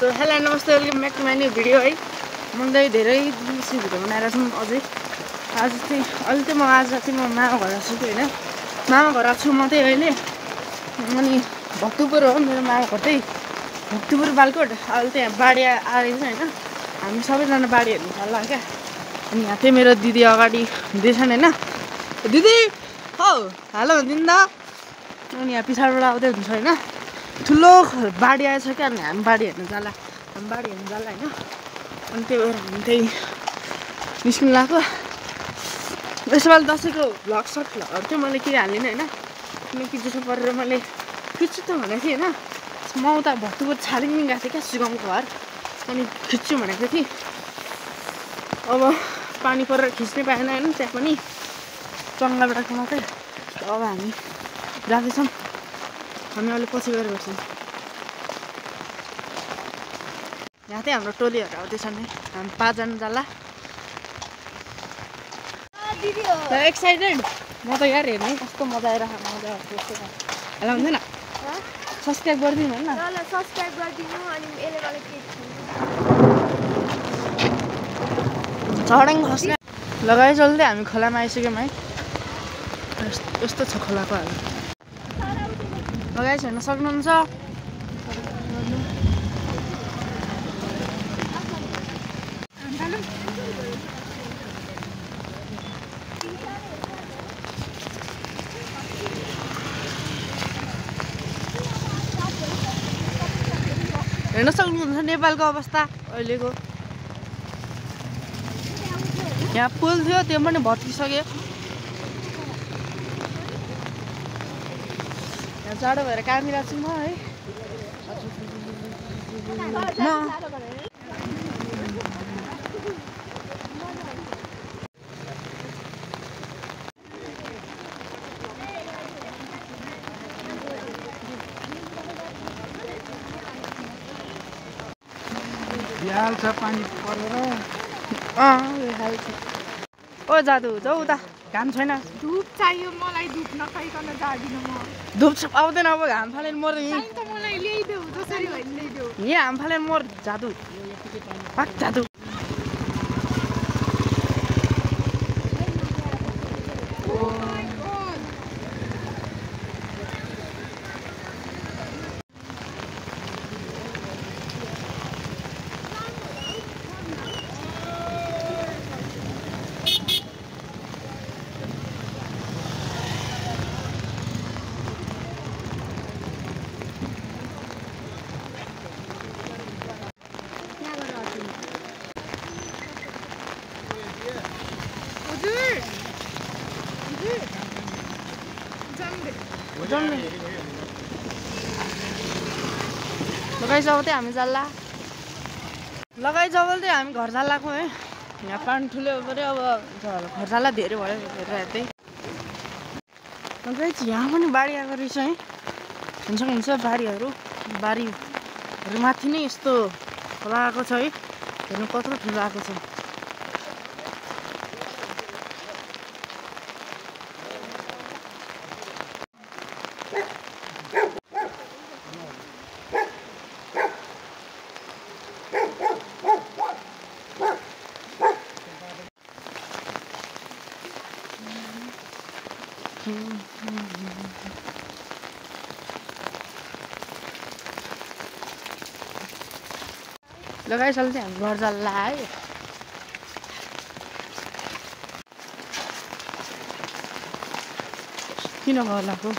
So hello नमस्ते welcome back to my new video है। मैले धेरै दिनपछि भिडियो बनाएर छौँ अझै आज चाहिँ अहिले चाहिँ म मामा घर छु कि होइन मामा घर छु म चाहिँ अहिले अनि भक्तपुर हो मेरो मामा घर चाहिँ भक्तपुर बालकोट। अहिले चाहिँ यहाँ बाढी आएको छ होइन हामी सबैजना बाढी हेर्नु थाल्ला क्या। अनि यहाँ चाहिँ मेरो दिदी अगाडि हुँदैछन् होइन दिदी हौ हेलो भनिदिनु त। अनि यहाँ पछाडिबाट आउँदै हुन्छ होइन ठुलो बाढी आएछ क्या। अनि हामी बाढी हेर्नु जाला होइन अनि त्यही भएर हामी त्यही निस्किनु लाग्यो। यसपालि दसैँको भ्लग सर्टहरू चाहिँ मैले केही हालिनँ होइन किनकि जसो परेर मैले खिच्छु त भनेको थिएँ होइन। म उता भक्तपुर छालिङ गएको थिएँ क्या सुगमको घर अनि खिच्छु भनेको थिएँ। अब पानी परेर खिच्नै पाएन होइन त्यहाँ पनि चङ्गाबाट मात्रै। अब हामी जाँदैछौँ हामी अहिले पछि गएर भेट्छौँ। यहाँ चाहिँ हाम्रो टोलीहरू आउँदैछन् है हामी 5 जना जाला। एक्साइटेड म त यार हेर्ने कस्तो मजा आइरहेको मजा हेला हुँदैन सब्सक्राइब गरिदिनु होइन सब्सक्राइब गरिदिनु अनि झडङ खस्ने लगाइ चल्दै हामी खोलामा आइसक्यौँ है। यस्तो छ खोलाको हाल लगाइ हेर्न सक्नुहुन्छ। हेर्न सक्नुहुन्छ नेपालको अवस्था अहिलेको। यहाँ पुल थियो त्यो पनि भत्किसक्यो। यहाँ जाडो भएर कामिरहेको छु म है हाल छ पानी परेर ओ जादु जाऊ उता घाम छैन धुप चाहियो मलाई धुप नखाइकन जादिनु म धुप आउँदैन अब घाम फालेर मर यहीँ त मलाई ल्याइदेऊ जसरी भए नि ल्याइदेऊ यहाँ घाम फालेर मर जादु पाक जादु। लगाइ जब हामी जल्ला लगाइ जब हामी घर जाल्लाको है। यहाँ पानी ठुलो पऱ्यो अब घर जाला धेरै भयो हेरेर हेर्दै यहाँ पनि बाढी आएको रहेछ है। हुन्छ बारीहरू माथि नै यस्तो खोला आएको छ है हेर्नु कत्रो ठुलो आएको छ। लगाइ चल्दै हामी घर जल्ला है। किन घर लाग्यो